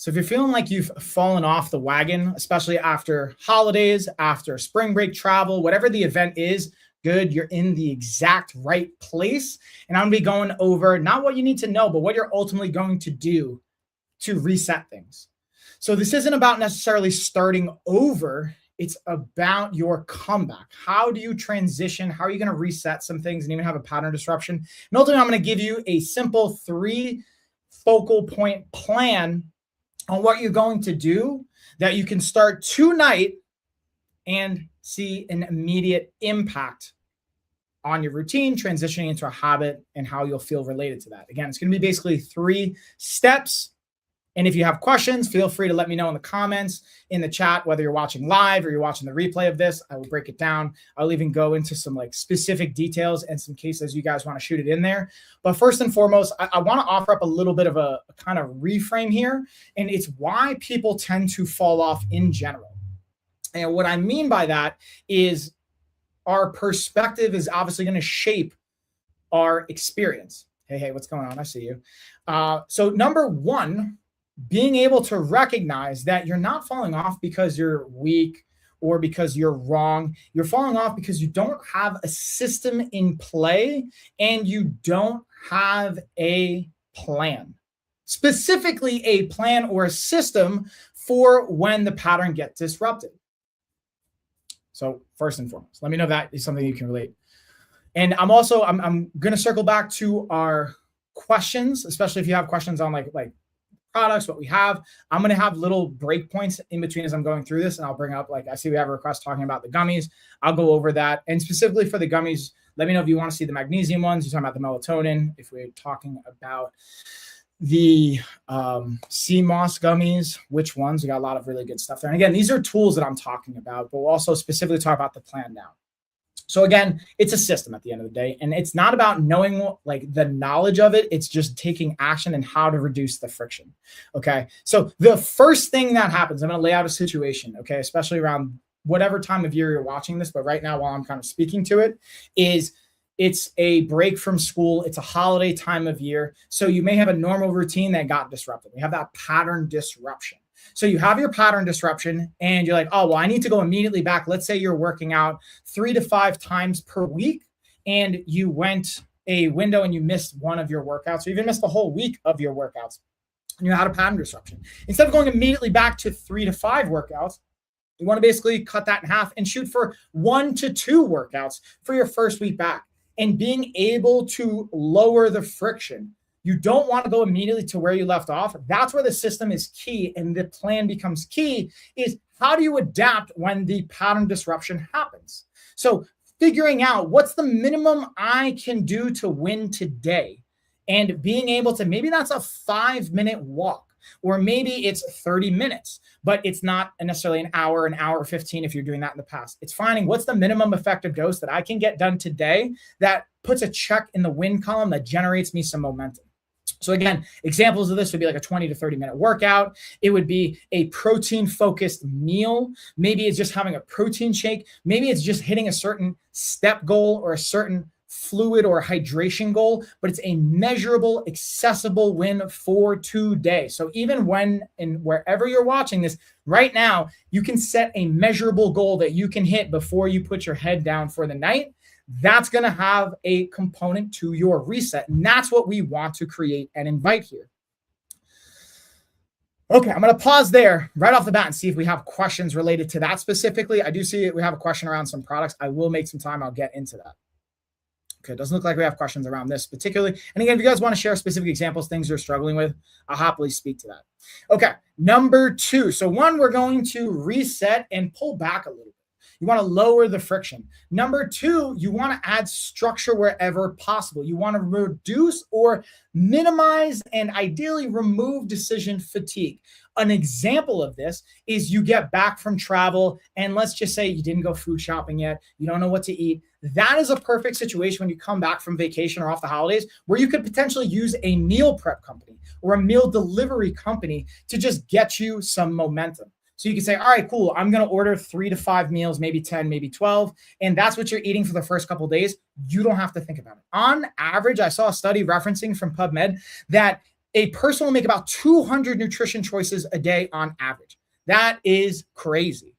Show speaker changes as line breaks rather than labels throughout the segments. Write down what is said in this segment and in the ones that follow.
So if you're feeling like you've fallen off the wagon, especially after holidays, after spring break travel, whatever the event is, good, you're in the exact right place. And I'm gonna be going over not what you need to know, but what you're ultimately going to do to reset things. So this isn't about necessarily starting over. It's about your comeback. How do you transition? How are you going to reset some things and even have a pattern disruption? And ultimately, I'm going to give you a simple 3 focal point plan on what you're going to do that you can start tonight and see an immediate impact on your routine, transitioning into a habit, and how you'll feel related to that. Again, it's going to be basically 3 steps. And if you have questions, feel free to let me know in the comments, in the chat, whether you're watching live or you're watching the replay of this. I will break it down. I'll even go into some like specific details and some cases you guys want to shoot it in there. But first and foremost, I want to offer up a little bit of a kind of reframe here. And it's why people tend to fall off in general. And what I mean by that is our perspective is obviously going to shape our experience. Hey, what's going on? I see you. So number 1, being able to recognize that you're not falling off because you're weak or because you're wrong. You're falling off because you don't have a system in play and you don't have a plan. Specifically, a plan or a system for when the pattern gets disrupted. So first and foremost, let me know if that is something you can relate. And I'm going to circle back to our questions, especially if you have questions on like products, what we have. I'm going to have little breakpoints in between as I'm going through this, and I'll bring up, like, I see we have a request talking about the gummies. I'll go over that. And specifically for the gummies, let me know if you want to see the magnesium ones. You're talking about the melatonin. If we're talking about the sea moss gummies, which ones? We got a lot of really good stuff there. And again, these are tools that I'm talking about, but we'll also specifically talk about the plan now. So again, it's a system at the end of the day, and it's not about knowing like the knowledge of it. It's just taking action and how to reduce the friction. Okay. So the first thing that happens, I'm going to lay out a situation. Okay. Especially around whatever time of year you're watching this, but right now while I'm kind of speaking to it, is it's a break from school. It's a holiday time of year. So you may have a normal routine that got disrupted. We have that pattern disruption. So you have your pattern disruption and you're like, oh, well, I need to go immediately back. Let's say you're working out 3 to 5 times per week and you went a window and you missed one of your workouts, or even missed the whole week of your workouts, and you had a pattern disruption. Instead of going immediately back to 3 to 5 workouts, you want to basically cut that in half and shoot for 1 to 2 workouts for your first week back, and being able to lower the friction. You don't want to go immediately to where you left off. That's where the system is key and the plan becomes key, is how do you adapt when the pattern disruption happens? So figuring out what's the minimum I can do to win today, and being able to, maybe that's a 5-minute walk, or maybe it's 30 minutes, but it's not necessarily an hour 15 if you're doing that in the past. It's finding what's the minimum effective dose that I can get done today that puts a check in the win column that generates me some momentum. So again, examples of this would be like a 20 to 30 minute workout. It would be a protein focused meal. Maybe it's just having a protein shake. Maybe it's just hitting a certain step goal or a certain fluid or hydration goal, but it's a measurable, accessible win for today. So even when and wherever you're watching this right now, you can set a measurable goal that you can hit before you put your head down for the night. That's going to have a component to your reset. And that's what we want to create and invite here. Okay, I'm going to pause there right off the bat and see if we have questions related to that specifically. I do see we have a question around some products. I will make some time. I'll get into that. Okay, it doesn't look like we have questions around this particularly. And again, if you guys want to share specific examples, things you're struggling with, I'll happily speak to that. Okay, number 2. So 1, we're going to reset and pull back a little bit. You want to lower the friction. Number 2, you want to add structure wherever possible. You want to reduce or minimize and ideally remove decision fatigue. An example of this is you get back from travel and let's just say you didn't go food shopping yet. You don't know what to eat. That is a perfect situation when you come back from vacation or off the holidays where you could potentially use a meal prep company or a meal delivery company to just get you some momentum. So you can say, all right, cool. I'm going to order 3 to 5 meals, maybe 10, maybe 12. And that's what you're eating for the first couple of days. You don't have to think about it. On average, I saw a study referencing from PubMed that a person will make about 200 nutrition choices a day on average. That is crazy,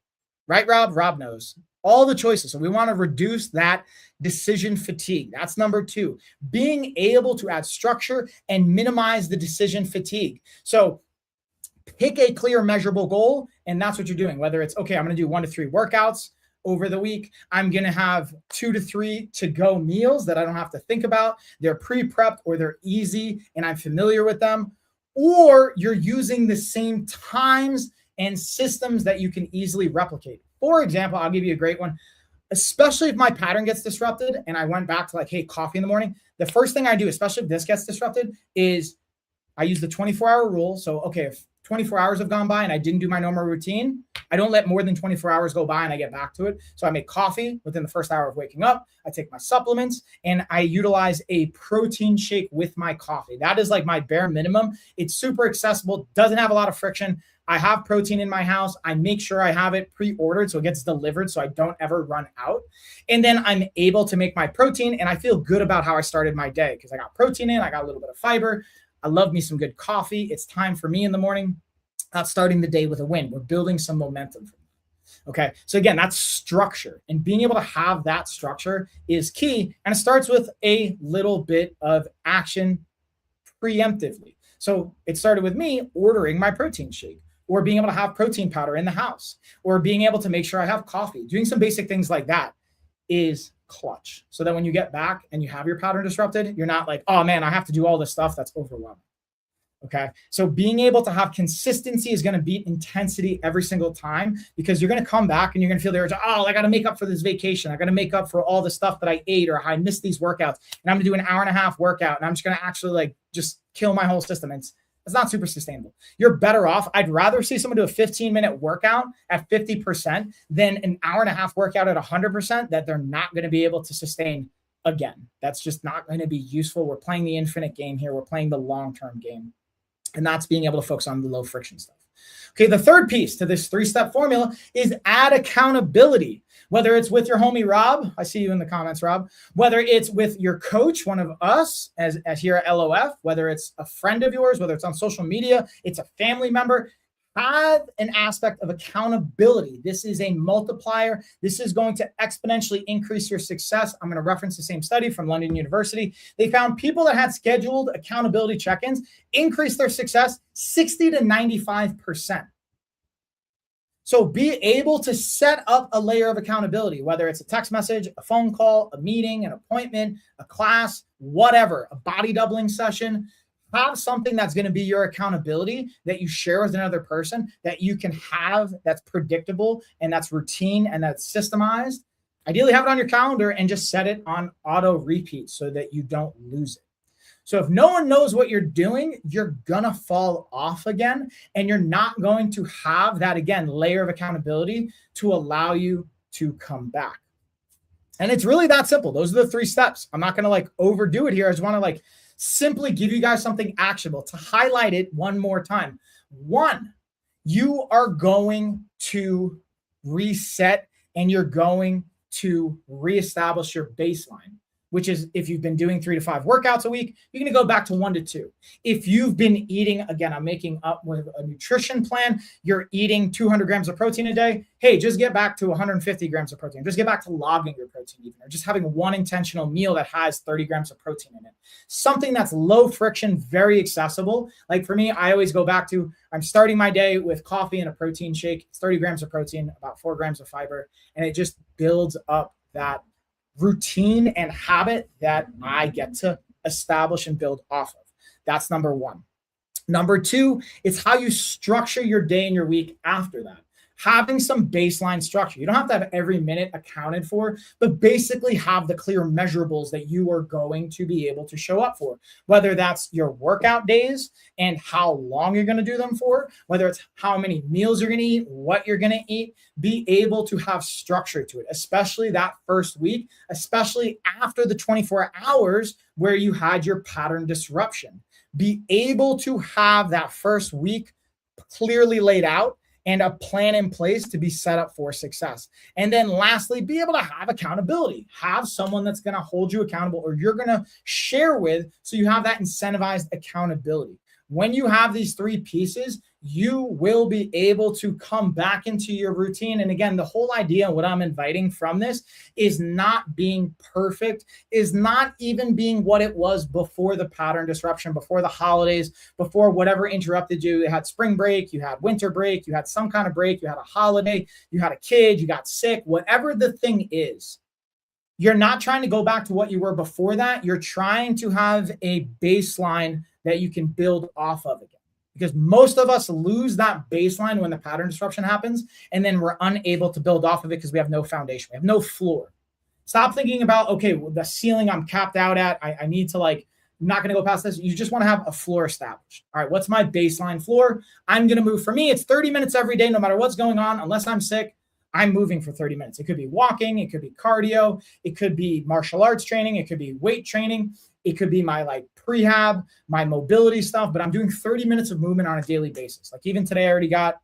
right, Rob? Rob knows all the choices. So we want to reduce that decision fatigue. That's number two, being able to add structure and minimize the decision fatigue. So pick a clear, measurable goal, and that's what you're doing. Whether it's, okay, I'm going to do 1 to 3 workouts over the week. I'm going to have 2 to 3 to-go meals that I don't have to think about. They're pre-prepped or they're easy and I'm familiar with them. Or you're using the same times and systems that you can easily replicate. For example, I'll give you a great one. Especially if my pattern gets disrupted and I went back to like, hey, coffee in the morning. The first thing I do, especially if this gets disrupted, is I use the 24-hour rule. So, okay, if 24 hours have gone by and I didn't do my normal routine, I don't let more than 24 hours go by and I get back to it. So I make coffee within the first hour of waking up. I take my supplements and I utilize a protein shake with my coffee. That is like my bare minimum. It's super accessible, doesn't have a lot of friction. I have protein in my house. I make sure I have it pre-ordered so it gets delivered so I don't ever run out. And then I'm able to make my protein and I feel good about how I started my day because I got protein in, I got a little bit of fiber. I love me some good coffee. It's time for me in the morning. Starting the day with a win. We're building some momentum from that. Okay. So again, that's structure, and being able to have that structure is key. And it starts with a little bit of action preemptively. So it started with me ordering my protein shake, or being able to have protein powder in the house, or being able to make sure I have coffee. Doing some basic things like that is clutch. So that when you get back and you have your pattern disrupted, you're not like, oh man, I have to do all this stuff. That's overwhelming. Okay. So being able to have consistency is going to beat intensity every single time, because you're going to come back and you're going to feel the urge, oh, I got to make up for this vacation. I got to make up for all the stuff that I ate, or I missed these workouts, and I'm going to do an hour and a half workout and I'm just going to actually like just kill my whole system. It's not super sustainable. You're better off. I'd rather see someone do a 15-minute workout at 50% than an hour and a half workout at 100% that they're not going to be able to sustain again. That's just not going to be useful. We're playing the infinite game here. We're playing the long-term game. And that's being able to focus on the low friction stuff. Okay, the third piece to this 3-step formula is add accountability. Whether it's with your homie Rob, I see you in the comments, Rob. Whether it's with your coach, one of us as here at LOF, whether it's a friend of yours, whether it's on social media, it's a family member, have an aspect of accountability. This is a multiplier. This is going to exponentially increase your success. I'm going to reference the same study from London University. They found people that had scheduled accountability check-ins increased their success 60 to 95%. So be able to set up a layer of accountability, whether it's a text message, a phone call, a meeting, an appointment, a class, whatever, a body doubling session. Have something that's going to be your accountability that you share with another person, that you can have, that's predictable and that's routine and that's systemized. Ideally have it on your calendar and just set it on auto repeat so that you don't lose it. So if no one knows what you're doing, you're going to fall off again, and you're not going to have that, again, layer of accountability to allow you to come back. And it's really that simple. Those are the 3 steps. I'm not going to like overdo it here. I just want to like simply give you guys something actionable to highlight it one more time. 1, you are going to reset and you're going to reestablish your baseline, which is if you've been doing 3 to 5 workouts a week, you're going to go back to 1 to 2. If you've been eating, again, I'm making up with a nutrition plan, you're eating 200 grams of protein a day. Hey, just get back to 150 grams of protein. Just get back to logging your protein even, or just having one intentional meal that has 30 grams of protein in it. Something that's low friction, very accessible. Like for me, I always go back to, I'm starting my day with coffee and a protein shake. It's 30 grams of protein, about 4 grams of fiber, and it just builds up that routine and habit that I get to establish and build off of. That's number 1. Number 2, it's how you structure your day and your week after that. Having some baseline structure. You don't have to have every minute accounted for, but basically have the clear measurables that you are going to be able to show up for. Whether that's your workout days and how long you're going to do them for, whether it's how many meals you're going to eat, what you're going to eat, be able to have structure to it, especially that first week, especially after the 24 hours where you had your pattern disruption. Be able to have that first week clearly laid out and a plan in place to be set up for success. And then lastly, be able to have accountability. Have someone that's going to hold you accountable or you're going to share with, so you have that incentivized accountability. when you have these three pieces, you will be able to come back into your routine. And again, the whole idea, what I'm inviting from this is not being perfect, is not even being what it was before the pattern disruption, before the holidays, before whatever interrupted you. You had spring break, you had winter break, you had some kind of break, you had a holiday, you had a kid, you got sick, whatever the thing is. You're not trying to go back to what you were before that. You're trying to have a baseline that you can build off of again. Because most of us lose that baseline when the pattern disruption happens, and then we're unable to build off of it because we have no foundation. We have no floor. Stop thinking about, okay, well, the ceiling I'm capped out at. I need to I'm not going to go past this. You just want to have a floor established. All right, what's my baseline floor? I'm going to move. For me, it's 30 minutes every day, no matter what's going on, unless I'm sick. I'm moving for 30 minutes. It could be walking. It could be cardio. It could be martial arts training. It could be weight training. It could be my prehab, my mobility stuff, but I'm doing 30 minutes of movement on a daily basis. Like even today, I already got,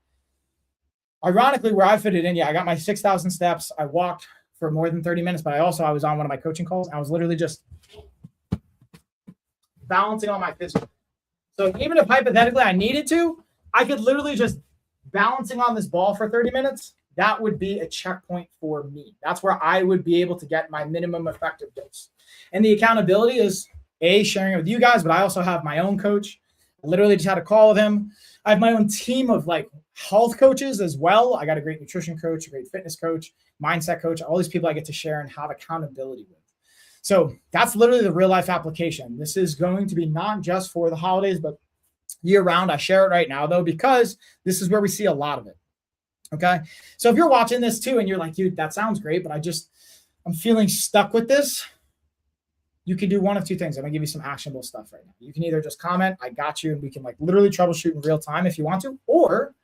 ironically, where I fit it in. Yeah, I got my 6,000 steps. I walked for more than 30 minutes, but I was on one of my coaching calls. I was literally just balancing on my physical. So even if hypothetically I needed to, I could literally just balancing on this ball for 30 minutes. That would be a checkpoint for me. That's where I would be able to get my minimum effective dose. And the accountability is sharing it with you guys, but I also have my own coach. I literally just had a call with him. I have my own team of health coaches as well. I got a great nutrition coach, a great fitness coach, mindset coach, all these people I get to share and have accountability with. So that's literally the real life application. This is going to be not just for the holidays, but year round. I share it right now though, because this is where we see a lot of it. Okay. So if you're watching this too, and you're like, dude, that sounds great, but I'm feeling stuck with this. You can do one of two things. I'm gonna give you some actionable stuff right now. You can either just comment, I got you, and we can literally troubleshoot in real time if you want to, or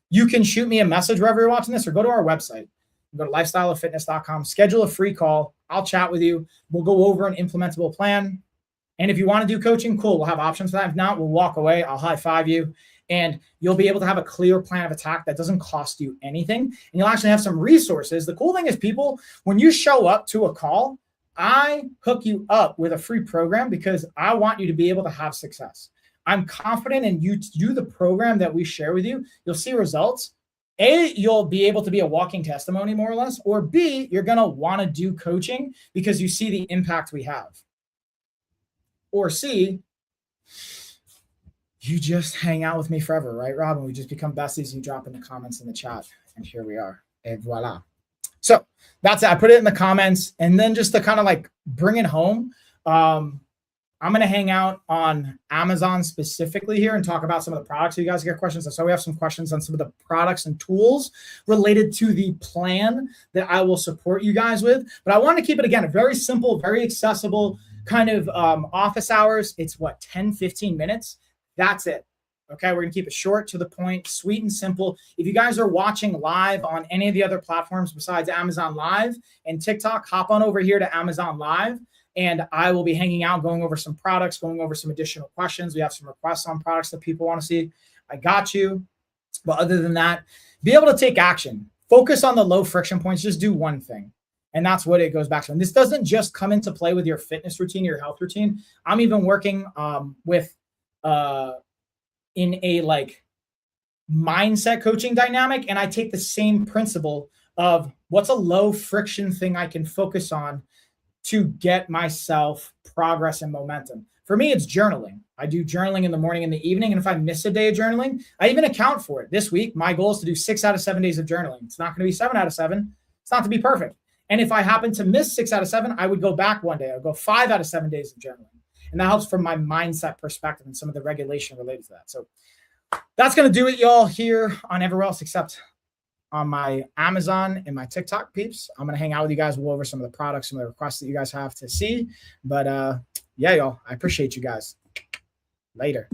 you can shoot me a message wherever you're watching this, or go to our website. Go to lifestyleoffitness.com, schedule a free call. I'll chat with you. We'll go over an implementable plan. And if you want to do coaching, cool. We'll have options for that. If not, we'll walk away. I'll high five you. And you'll be able to have a clear plan of attack that doesn't cost you anything. And you'll actually have some resources. The cool thing is, people, when you show up to a call, I hook you up with a free program because I want you to be able to have success. I'm confident in you to do the program that we share with you. You'll see results. A, you'll be able to be a walking testimony, more or less. Or B, you're going to want to do coaching because you see the impact we have. Or C, you just hang out with me forever, right, Robin? We just become besties. You drop in the comments in the chat, and here we are. Et voila. So that's it. I put it in the comments, and then just to kind of bring it home, I'm going to hang out on Amazon specifically here and talk about some of the products. So you guys get questions. So we have some questions on some of the products and tools related to the plan that I will support you guys with. But I want to keep it, again, a very simple, very accessible kind of office hours. It's 10, 15 minutes. That's it. Okay, we're going to keep it short, to the point, sweet and simple. If you guys are watching live on any of the other platforms besides Amazon Live and TikTok, hop on over here to Amazon Live, and I will be hanging out, going over some products, going over some additional questions. We have some requests on products that people want to see. I got you. But other than that, be able to take action. Focus on the low friction points. Just do one thing. And that's what it goes back to. And this doesn't just come into play with your fitness routine, your health routine. I'm even working with in a mindset coaching dynamic, and I take the same principle of what's a low friction thing I can focus on to get myself progress and momentum. For me, it's journaling. I do journaling in the morning and the evening, and if I miss a day of journaling, I even account for it. This week, my goal is to do 6 out of 7 days of journaling. It's not going to be 7 out of 7. It's not to be perfect. And if I happen to miss 6 out of 7, I would go back one day. I'll go 5 out of 7 days of journaling. And that helps from my mindset perspective and some of the regulation related to that. So that's going to do it, y'all, here on everywhere else except on my Amazon and my TikTok peeps. I'm going to hang out with you guys. We'll go over some of the products, some of the requests that you guys have to see. But yeah, y'all, I appreciate you guys. Later.